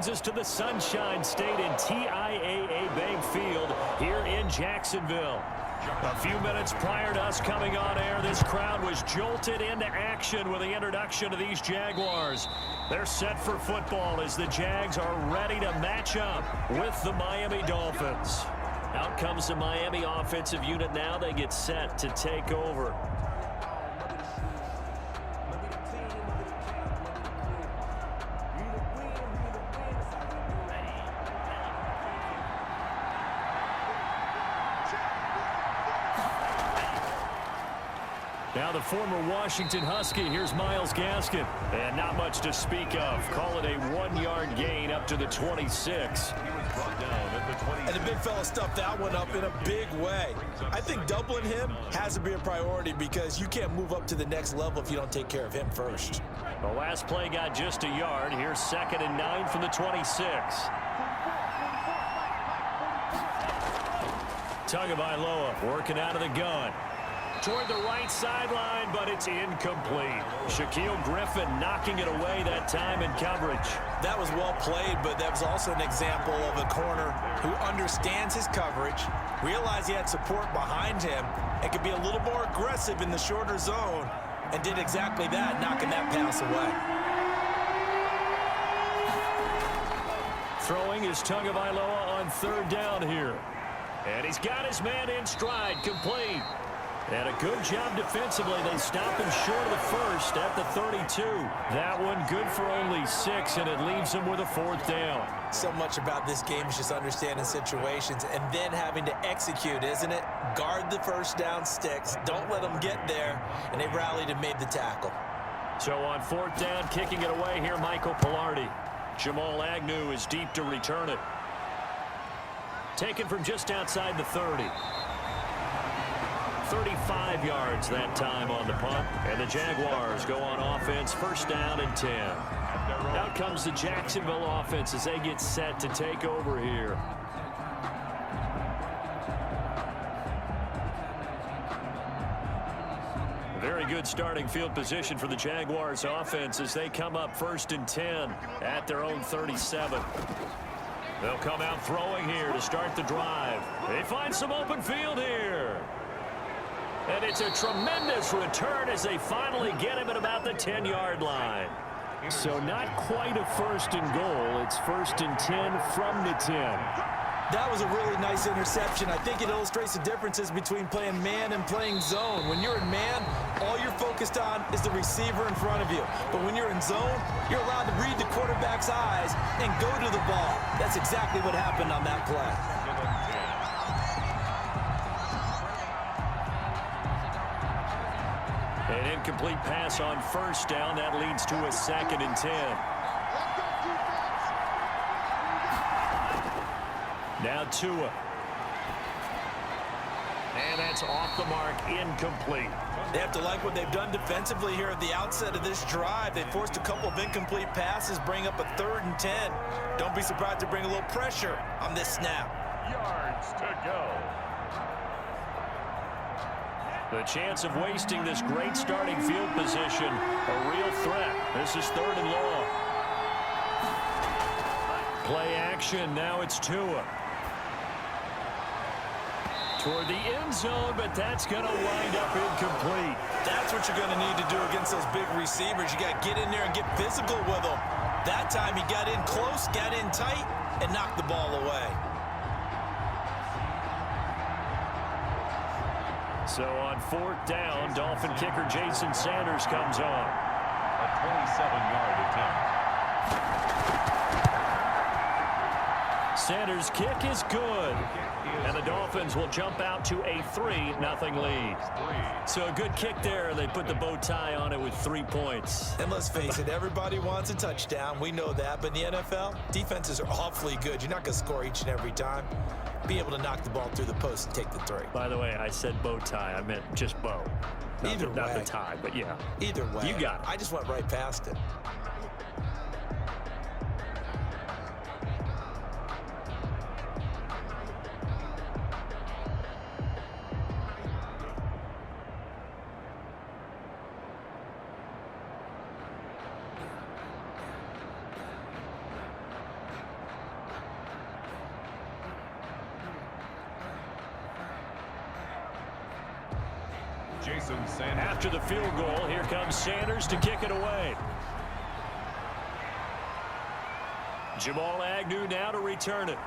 brings us to the Sunshine State in TIAA Bank Field here in Jacksonville. A few minutes prior to us coming on air, this crowd was jolted into action with the introduction of these Jaguars. They're set for football as the Jags are ready to match up with the Miami Dolphins. Out comes the Miami offensive unit now. They get set to take over. Now the former Washington Husky, here's Myles Gaskin. And not much to speak of. Call it a 1-yard gain up to the 26. And the big fella stuffed that one up in a big way. I think doubling him has to be a priority because you can't move up to the next level if you don't take care of him first. The last play got just a yard. Here's 2nd and 9 from the 26. Tagovailoa working out of the gun. Toward the right sideline, but it's incomplete. Shaquille Griffin knocking it away that time in coverage. That was well played, but that was also an example of a corner who understands his coverage, realized he had support behind him, and could be a little more aggressive in the shorter zone, and did exactly that, knocking that pass away. Throwing is Tagovailoa on 3rd down here. And he's got his man in stride, complete. And a good job defensively. They stop him short of the first at the 32. That one good for only 6, and it leaves him with a 4th down. So much about this game is just understanding situations and then having to execute, isn't it? Guard the first down sticks. Don't let them get there. And they rallied and made the tackle. So on 4th down, kicking it away here, Michael Pilardi. Jamal Agnew is deep to return it. Taken from just outside the 30. 35 yards that time on the punt. And the Jaguars go on offense, 1st down and 10. Out comes the Jacksonville offense as they get set to take over here. Very good starting field position for the Jaguars offense as they come up 1st and 10 at their own 37. They'll come out throwing here to start the drive. They find some open field here. And it's a tremendous return as they finally get him at about the 10-yard line. So not quite a 1st and goal. It's 1st and 10 from the 10. That was a really nice interception. I think it illustrates the differences between playing man and playing zone. When you're in man, all you're focused on is the receiver in front of you. But when you're in zone, you're allowed to read the quarterback's eyes and go to the ball. That's exactly what happened on that play. An incomplete pass on 1st down. That leads to a 2nd and 10. Now Tua. And that's off the mark, incomplete. They have to like what they've done defensively here at the outset of this drive. They forced a couple of incomplete passes, bring up a 3rd and 10. Don't be surprised to bring a little pressure on this snap. Yards to go. The chance of wasting this great starting field position, a real threat. This is 3rd and long. Play action, now it's Tua. Toward the end zone, but that's going to wind up incomplete. That's what you're going to need to do against those big receivers. You got to get in there and get physical with them. That time he got in close, got in tight, and knocked the ball away. So on 4th down, Dolphin kicker Jason Sanders comes on. A 27-yard attempt. Sanders' kick is good. And the Dolphins will jump out to a 3-0 lead. So a good kick there. They put the bow tie on it with 3 points. And let's face it, everybody wants a touchdown. We know that. But in the NFL, defenses are awfully good. You're not going to score each and every time. Be able to knock the ball through the post and take the 3. By the way, I said bow tie. I meant just bow. Not the tie, but yeah. Either way. You got it. I just went right past it. After the field goal, here comes Sanders to kick it away. Jamal Agnew now to return it.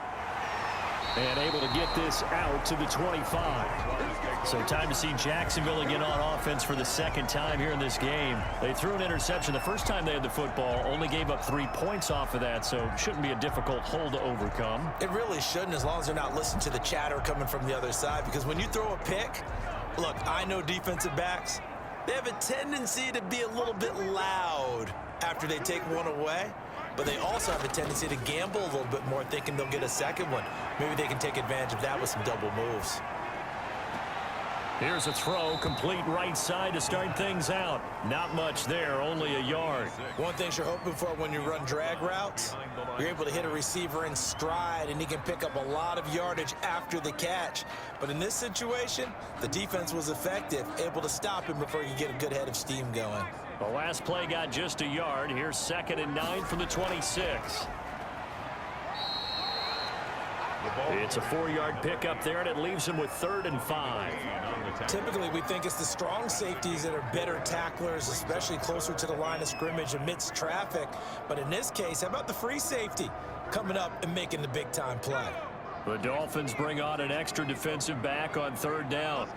And able to get this out to the 25. So time to see Jacksonville again on offense for the second time here in this game. They threw an interception the first time they had the football, only gave up 3 points off of that, so shouldn't be a difficult hole to overcome. It really shouldn't, as long as they're not listening to the chatter coming from the other side, because when you throw a pick, look, I know defensive backs, they have a tendency to be a little bit loud after they take one away. But they also have a tendency to gamble a little bit more, thinking they'll get a second one. Maybe they can take advantage of that with some double moves. Here's a throw, complete right side to start things out. Not much there, only a yard. One thing you're hoping for when you run drag routes, you're able to hit a receiver in stride, and he can pick up a lot of yardage after the catch. But in this situation, the defense was effective, able to stop him before you get a good head of steam going. The last play got just a yard. Here's 2nd and 9 from the 26. It's a 4-yard pickup there, and it leaves him with 3rd and 5. Typically, we think it's the strong safeties that are better tacklers, especially closer to the line of scrimmage amidst traffic. But in this case, how about the free safety coming up and making the big-time play? The Dolphins bring on an extra defensive back on 3rd down.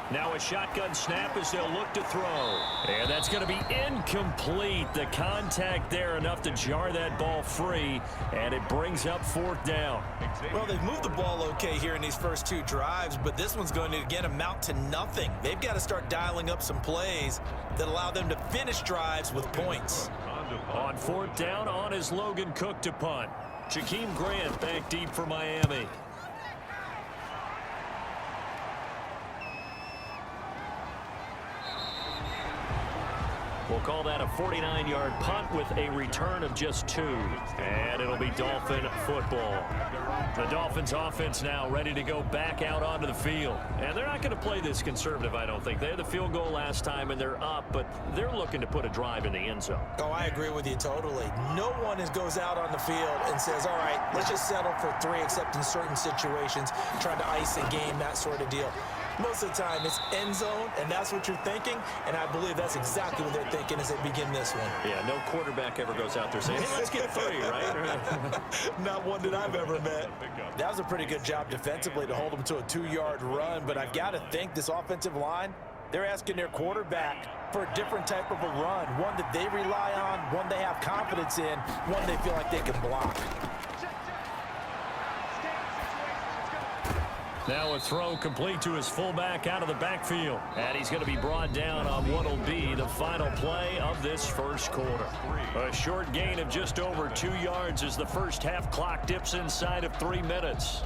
Now a shotgun snap as they'll look to throw. And that's going to be incomplete. The contact there enough to jar that ball free, and it brings up 4th down. Well, they've moved the ball okay here in these first 2 drives, but this one's going to, again, amount to nothing. They've got to start dialing up some plays that allow them to finish drives with points. On 4th down, on is Logan Cook to punt. Jakeem Grant back deep for Miami. We'll call that a 49-yard punt with a return of just 2. And it'll be Dolphin football. The Dolphins offense now ready to go back out onto the field. And they're not going to play this conservative, I don't think. They had the field goal last time, and they're up, but they're looking to put a drive in the end zone. Oh, I agree with you totally. No one goes out on the field and says, all right, let's just settle for 3, except in certain situations, trying to ice a game, that sort of deal. Most of the time, it's end zone, and that's what you're thinking, and I believe that's exactly what they're thinking as they begin this one. Yeah, no quarterback ever goes out there saying, hey, let's get 3, right? Not one that I've ever met. That was a pretty good job defensively to hold them to a 2-yard run, but I've got to think this offensive line, they're asking their quarterback for a different type of a run, one that they rely on, one they have confidence in, one they feel like they can block. Now a throw complete to his fullback out of the backfield. And he's going to be brought down on what will be the final play of this first quarter. A short gain of just over 2 yards as the first half clock dips inside of 3 minutes.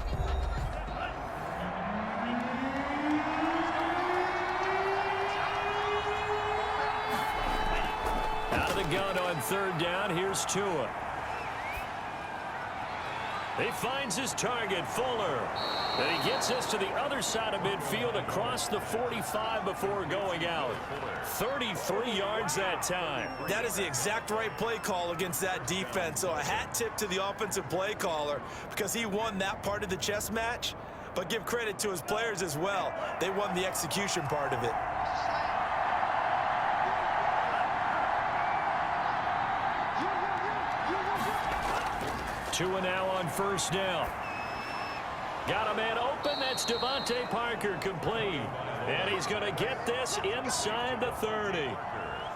Out of the gun on 3rd down, here's Tua. He finds his target, Fuller. And he gets us to the other side of midfield across the 45 before going out. 33 yards that time. That is the exact right play call against that defense. So a hat tip to the offensive play caller because he won that part of the chess match. But give credit to his players as well. They won the execution part of it. Tua now on 1st down. Got a man open. That's Devontae Parker, complete. And he's going to get this inside the 30.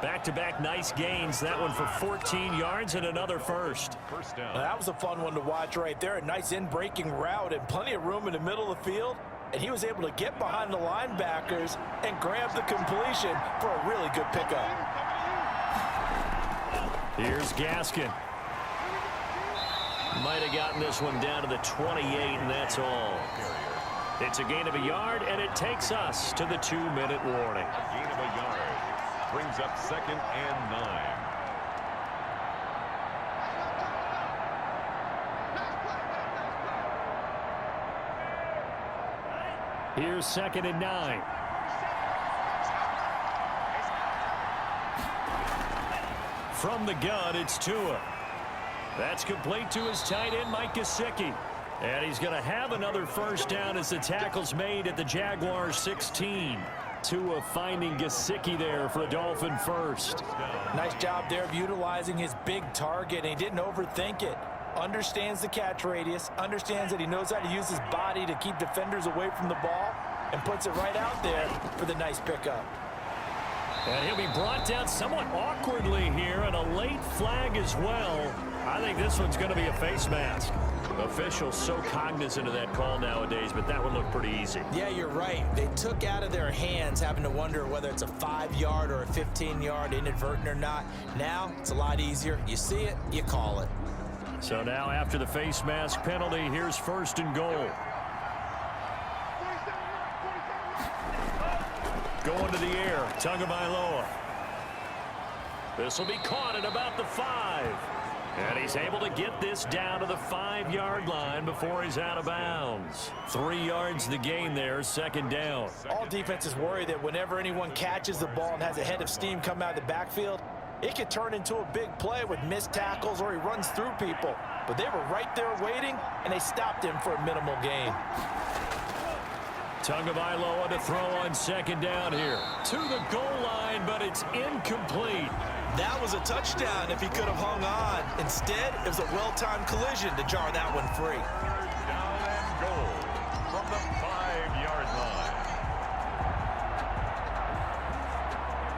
Back-to-back nice gains. That one for 14 yards and another first. Now, that was a fun one to watch right there. A nice in-breaking route and plenty of room in the middle of the field. And he was able to get behind the linebackers and grab the completion for a really good pickup. Here's Gaskin. Might have gotten this one down to the 28, and that's all. It's a gain of a yard, and it takes us to the 2-minute warning. A gain of a yard brings up 2nd and 9. Here's 2nd and 9. From the gun, it's Tua. That's complete to his tight end, Mike Gesicki. And he's going to have another first down as the tackle's made at the Jaguars 16. Tua finding Gesicki there for a Dolphin first. Nice job there of utilizing his big target, and he didn't overthink it. Understands the catch radius, understands that he knows how to use his body to keep defenders away from the ball, and puts it right out there for the nice pickup. And he'll be brought down somewhat awkwardly here, and a late flag as well. I think this one's going to be a face mask. Officials so cognizant of that call nowadays, but that would look pretty easy. Yeah, you're right. They took out of their hands having to wonder whether it's a 5-yard or a 15-yard, inadvertent or not. Now, it's a lot easier. You see it, you call it. So now after the face mask penalty, here's first and goal. Going to the air, Tagovailoa. This will be caught at about the 5. And he's able to get this down to the 5-yard line before he's out of bounds. 3 yards the gain there, second down. All defenses worry that whenever anyone catches the ball and has a head of steam come out of the backfield, it could turn into a big play with missed tackles or he runs through people. But they were right there waiting, and they stopped him for a minimal gain. Tagovailoa to throw on second down here. To the goal line, but it's incomplete. That was a touchdown if he could have hung on. Instead, it was a well-timed collision to jar that one free. Down and goal from the 5-yard line.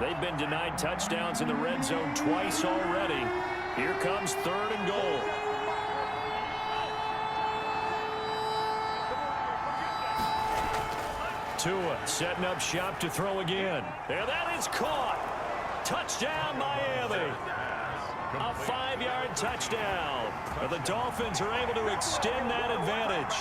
They've been denied touchdowns in the red zone twice already. Here comes third and goal. Tua setting up shop to throw again. And that is caught. Touchdown, Miami. A 5-yard touchdown. But the Dolphins are able to extend that advantage.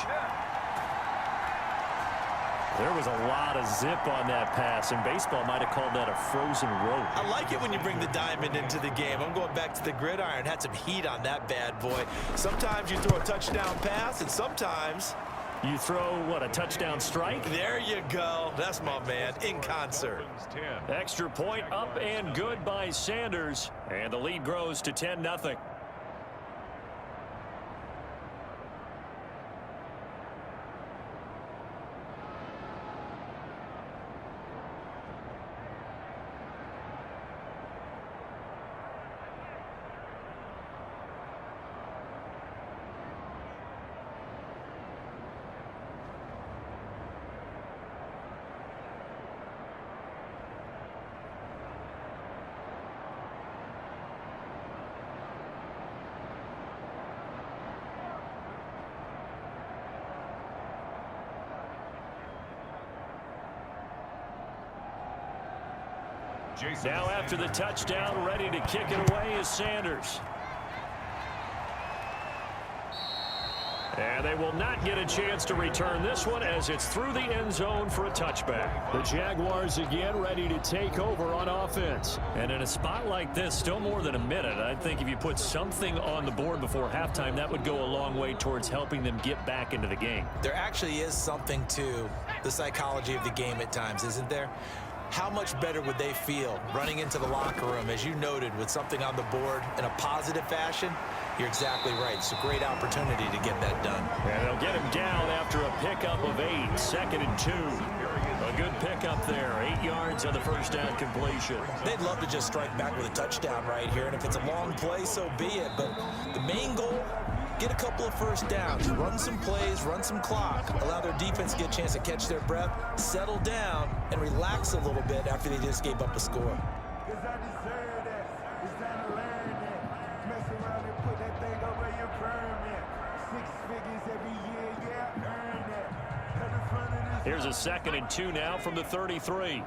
There was a lot of zip on that pass, and baseball might have called that a frozen rope. I like it when you bring the diamond into the game. I'm going back to the gridiron. Had some heat on that bad boy. Sometimes you throw a touchdown pass, and sometimes you throw, what, a touchdown strike? There you go. That's my man, in concert. Extra point up and good by Sanders. And the lead grows to 10-0. Now after the touchdown, ready to kick it away is Sanders. And they will not get a chance to return this one as it's through the end zone for a touchback. The Jaguars again ready to take over on offense. And in a spot like this, still more than a minute, I think if you put something on the board before halftime, that would go a long way towards helping them get back into the game. There actually is something to the psychology of the game at times, isn't there? How much better would they feel running into the locker room, as you noted, with something on the board in a positive fashion? You're exactly right. It's a great opportunity to get that done. And they'll get him down after a pickup of 8, second and 2. A good pickup there, 8 yards on the first down completion. They'd love to just strike back with a touchdown right here, and if it's a long play, so be it. But the main goal, get a couple of first downs, run some plays, run some clock, allow their defense to get a chance to catch their breath, settle down, and relax a little bit after they just gave up a score. Here's a second and 2 now from the 33.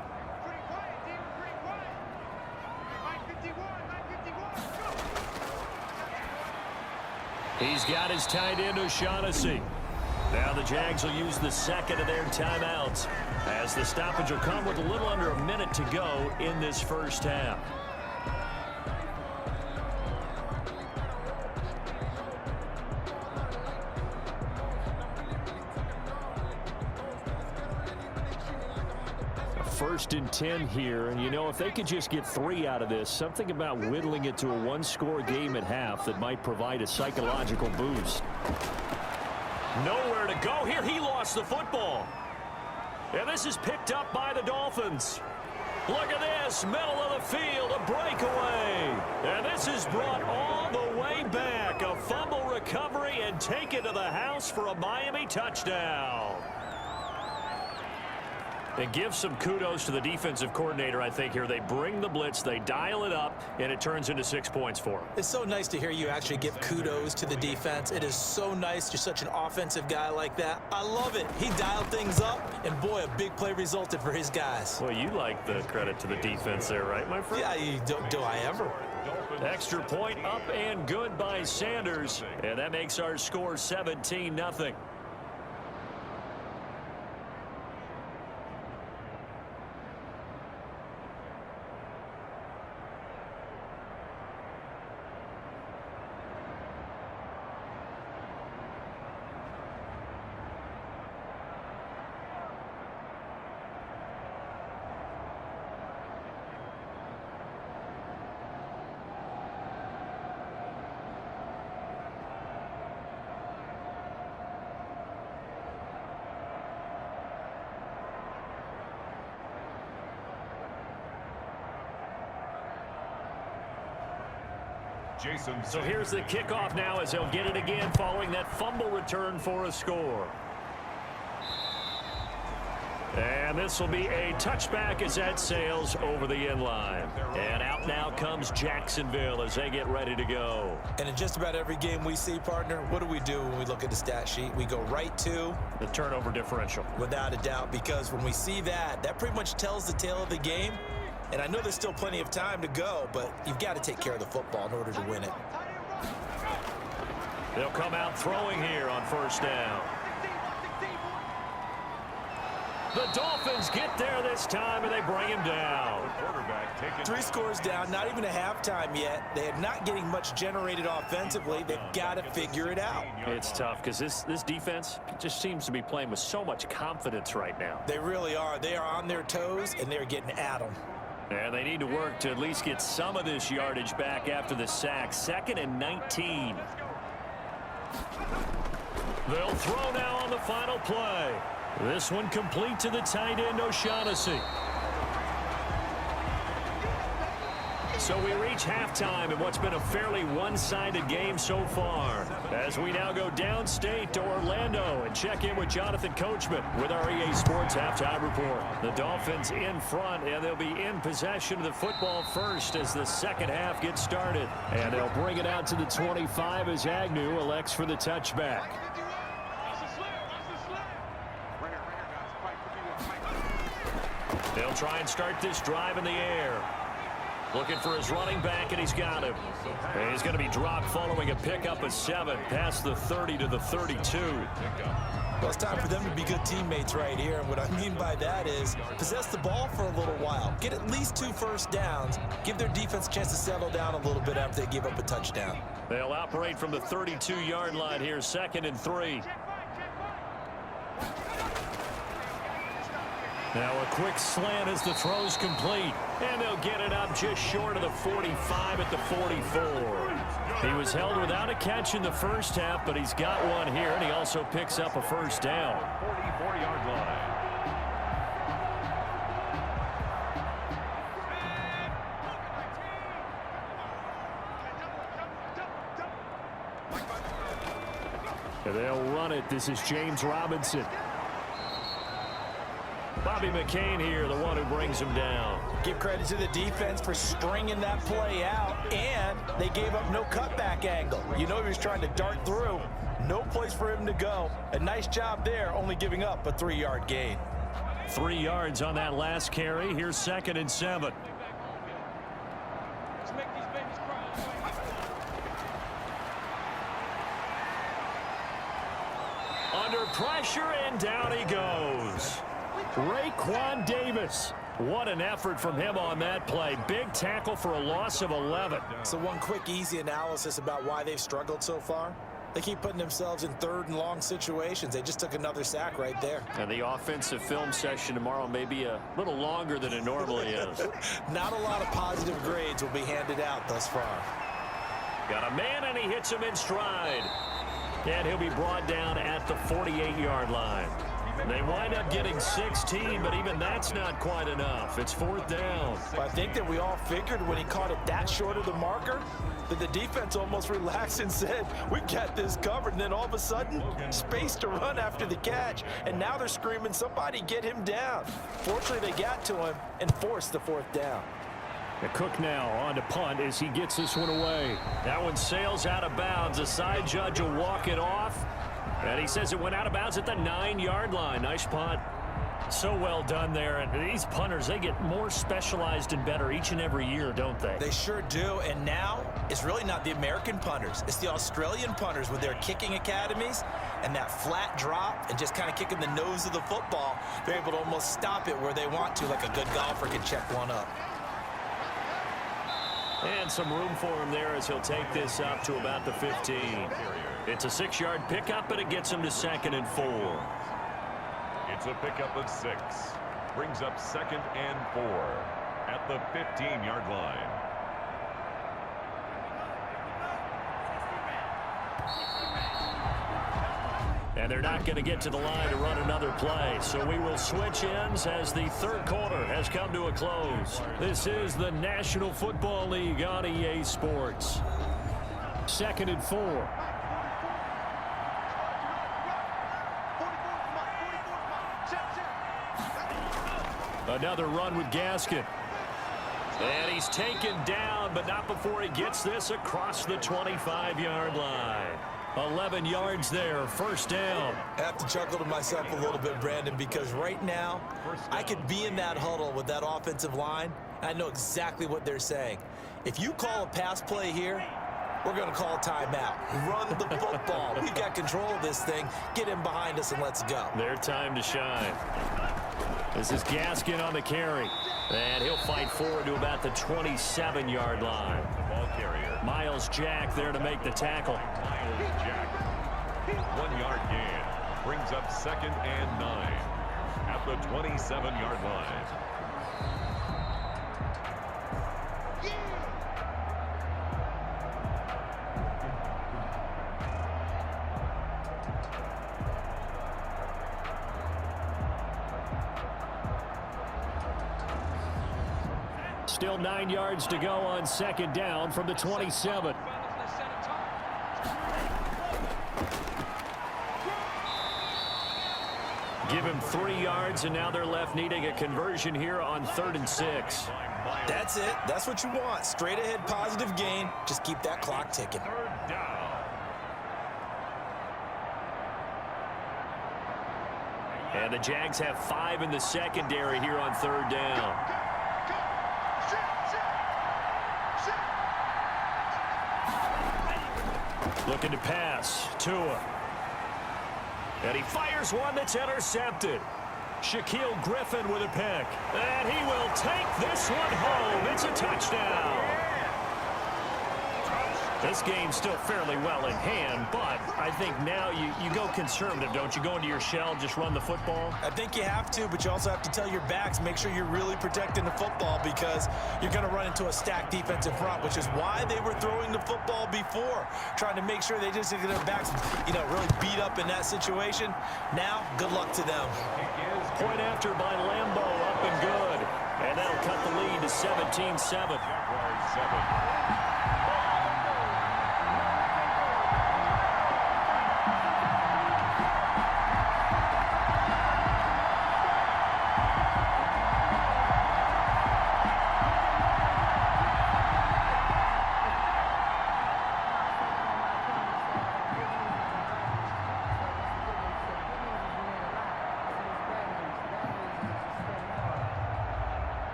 He's got his tight end, O'Shaughnessy. Now the Jags will use the second of their timeouts as the stoppage will come with a little under a minute to go in this first half. First and 10 here, and you know, if they could just get 3 out of this, something about whittling it to a one-score game at half that might provide a psychological boost. Nowhere to go here. He lost the football. And this is picked up by the Dolphins. Look at this, middle of the field, a breakaway. And this is brought all the way back. A fumble recovery and taken to the house for a Miami touchdown. And give some kudos to the defensive coordinator, I think, here. They bring the blitz, they dial it up, and it turns into 6 points for them. It's so nice to hear you actually give kudos to the defense. It is so nice. You're such an offensive guy like that. I love it. He dialed things up, and boy, a big play resulted for his guys. Well, you like the credit to the defense there, right, my friend? Yeah, do I ever? Extra point up and good by Sanders, and that makes our score 17-0. So here's the kickoff now as they'll get it again following that fumble return for a score. And this will be a touchback as that sails over the end line. And out now comes Jacksonville as they get ready to go. And in just about every game we see, partner, what do when we look at the stat sheet? We go right to the turnover differential. Without a doubt, because when we see that, that pretty much tells the tale of the game. And I know there's still plenty of time to go, but you've got to take care of the football in order to win it. They'll come out throwing here on first down. The Dolphins get there this time, and they bring him down. 3 scores down, not even a halftime yet. They are not getting much generated offensively. They've got to figure it out. It's tough because this defense just seems to be playing with so much confidence right now. They really are. They are on their toes, and they're getting at them. And they need to work to at least get some of this yardage back after the sack. 2nd and 19. They'll throw now on the final play. This one complete to the tight end, O'Shaughnessy. So we reach halftime in what's been a fairly one-sided game so far. As we now go downstate to Orlando and check in with Jonathan Coachman with our EA Sports Halftime Report. The Dolphins in front, and they'll be in possession of the football first as the second half gets started. And they'll bring it out to the 25 as Agnew elects for the touchback. They'll try and start this drive in the air. Looking for his running back, and he's got him. And he's going to be dropped following a pickup of 7 past the 30 to the 32. Well, it's time for them to be good teammates right here. And what I mean by that is possess the ball for a little while. Get at least 2 first downs. Give their defense a chance to settle down a little bit after they give up a touchdown. They'll operate from the 32-yard line here, 2nd and 3. Now a quick slant as the throw's complete. And they'll get it up just short of the 45 at the 44. He was held without a catch in the first half, but he's got one here, and he also picks up a first down. 44-yard line. And they'll run it. This is James Robinson. Bobby McCain here, the one who brings him down. Give credit to the defense for stringing that play out, and they gave up no cutback angle. You know he was trying to dart through. No place for him to go. A nice job there, only giving up a 3-yard gain. 3 yards on that last carry. Here's 2nd and 7. Under pressure, and down he goes. Raekwon Davis. What an effort from him on that play. Big tackle for a loss of 11. So one quick, easy analysis about why they've struggled so far. They keep putting themselves in 3rd and long situations. They just took another sack right there. And the offensive film session tomorrow may be a little longer than it normally is. Not a lot of positive grades will be handed out thus far. Got a man, and he hits him in stride. And he'll be brought down at the 48-yard line. They wind up getting 16, but even that's not quite enough. It's 4th down. I think that we all figured when he caught it that short of the marker that the defense almost relaxed and said, we got this covered. And then all of a sudden, space to run after the catch. And now they're screaming, somebody get him down. Fortunately, they got to him and forced the 4th down. Cook now on to punt as he gets this one away. That one sails out of bounds. The side judge will walk it off. And he says it went out of bounds at the 9-yard line. Nice punt. So well done there. And these punters, they get more specialized and better each and every year, don't they? They sure do. And now it's really not the American punters. It's the Australian punters with their kicking academies and that flat drop and just kind of kicking the nose of the football. They're able to almost stop it where they want to, like a good golfer can check one up. And some room for him there as he'll take this up to about the 15. It's a 6-yard pickup, and it gets him to 2nd and 4. It's a pickup of 6. Brings up 2nd and 4 at the 15-yard line. And they're not going to get to the line to run another play. So we will switch ends as the 3rd quarter has come to a close. This is the National Football League on EA Sports. 2nd and 4. Another run with Gaskin. And he's taken down, but not before he gets this across the 25-yard line. 11 yards there, 1st down. I have to chuckle to myself a little bit, Brandon, because right now I could be in that huddle with that offensive line. I know exactly what they're saying. If you call a pass play here, we're going to call a timeout. Run the football. We've got control of this thing. Get him behind us and let's go. Their time to shine. This is Gaskin on the carry. And he'll fight forward to about the 27-yard line. Ball carrier. Miles Jack there to make the tackle. Miles Jack. 1-yard gain. Brings up 2nd and 9 at the 27-yard line. Still 9 yards to go on 2nd down from the 27. Give him 3 yards, and now they're left needing a conversion here on 3rd and 6. That's it. That's what you want. Straight ahead positive gain. Just keep that clock ticking. 3rd down. And the Jags have 5 in the secondary here on 3rd down. Looking to pass. Tua. And he fires one that's intercepted. Shaquille Griffin with a pick. And he will take this one home. It's a touchdown. This game's still fairly well in hand, but I think now you go conservative, don't you? Go into your shell, just run the football? I think you have to, but you also have to tell your backs, make sure you're really protecting the football because you're going to run into a stacked defensive front, which is why they were throwing the football before, trying to make sure they just get their backs, really beat up in that situation. Now, good luck to them. Point after by Lambo, up and good. And that'll cut the lead to 17-7. Jaguars 7.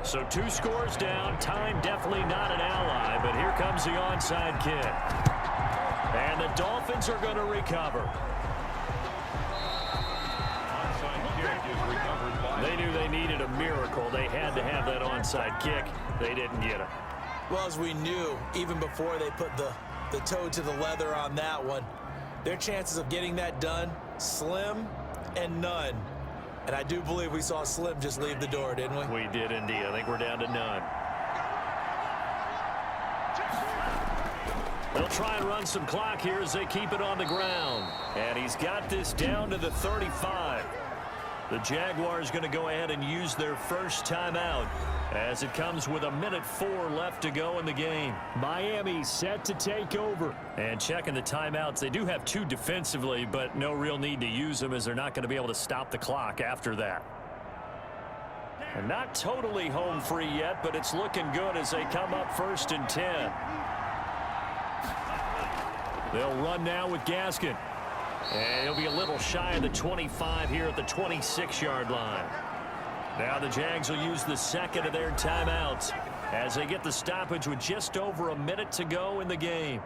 So 2 scores down. Time definitely not an ally, but here comes the onside kick. And the Dolphins are going to recover. Onside kick is recovered by... They knew they needed a miracle. They had to have that onside kick. They didn't get it. Well, as we knew, even before they put the toe to the leather on that one, Their chances of getting that done, slim and none. And I do believe we saw Slim just leave the door, didn't we? We did indeed. I think we're down to none. They'll try and run some clock here as they keep it on the ground. And he's got this down to the 35. The Jaguars going to go ahead and use their first timeout as it comes with 1:04 left to go in the game. Miami set to take over. And checking the timeouts, they do have 2 defensively, but no real need to use them as they're not going to be able to stop the clock after that. And not totally home free yet, but it's looking good as they come up 1st and 10. They'll run now with Gaskin. And he'll be a little shy of the 25 here at the 26-yard line. Now the Jags will use the second of their timeouts as they get the stoppage with just over a minute to go in the game.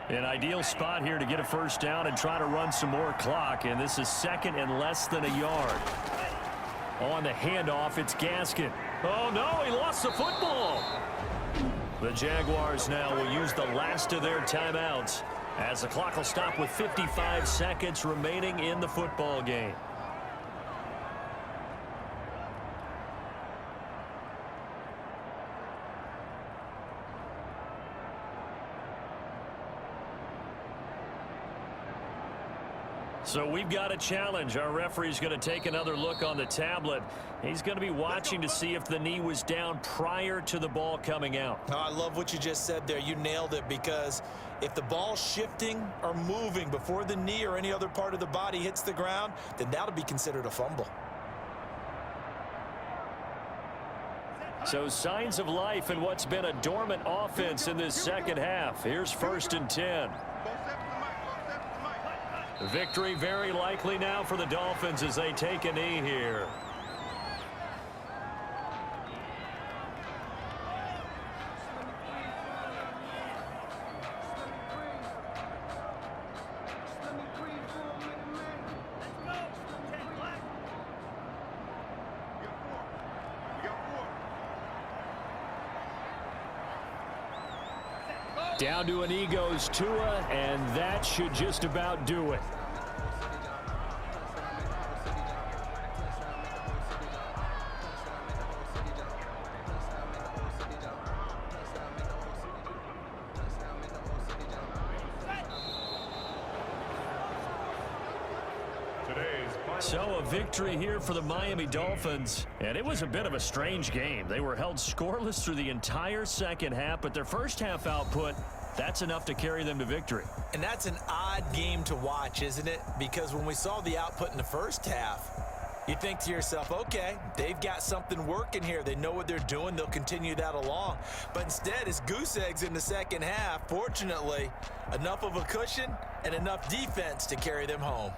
An ideal spot here to get a first down and try to run some more clock, and this is 2nd and less than a yard. On the handoff, it's Gaskin. Oh, no, he lost the football. The Jaguars now will use the last of their timeouts as the clock will stop with 55 seconds remaining in the football game. So we've got a challenge. Our referee's going to take another look on the tablet. He's going to be watching to see if the knee was down prior to the ball coming out. Oh, I love what you just said there. You nailed it, because if the ball's shifting or moving before the knee or any other part of the body hits the ground, then that'll be considered a fumble. So signs of life in what's been a dormant offense in this second half. Here's 1st and 10. Victory very likely now for the Dolphins as they take a knee here. Down to a knee goes Tua, and that should just about do it. So a victory here for the Miami Dolphins, and it was a bit of a strange game. They were held scoreless through the entire second half, but their first half output, that's enough to carry them to victory. And that's an odd game to watch, isn't it? Because when we saw the output in the first half, you think to yourself, okay, they've got something working here. They know what they're doing. They'll continue that along. But instead, it's goose eggs in the second half. Fortunately, enough of a cushion and enough defense to carry them home.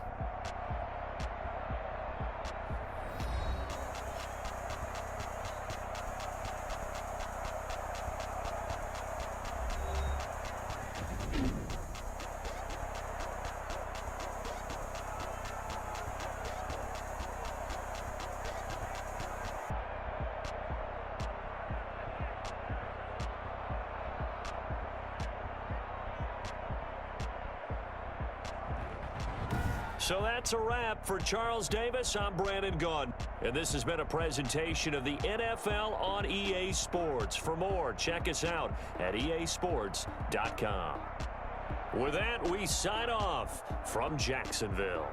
So that's a wrap for Charles Davis. I'm Brandon Gunn, and this has been a presentation of the NFL on EA Sports. For more, check us out at easports.com. With that, we sign off from Jacksonville.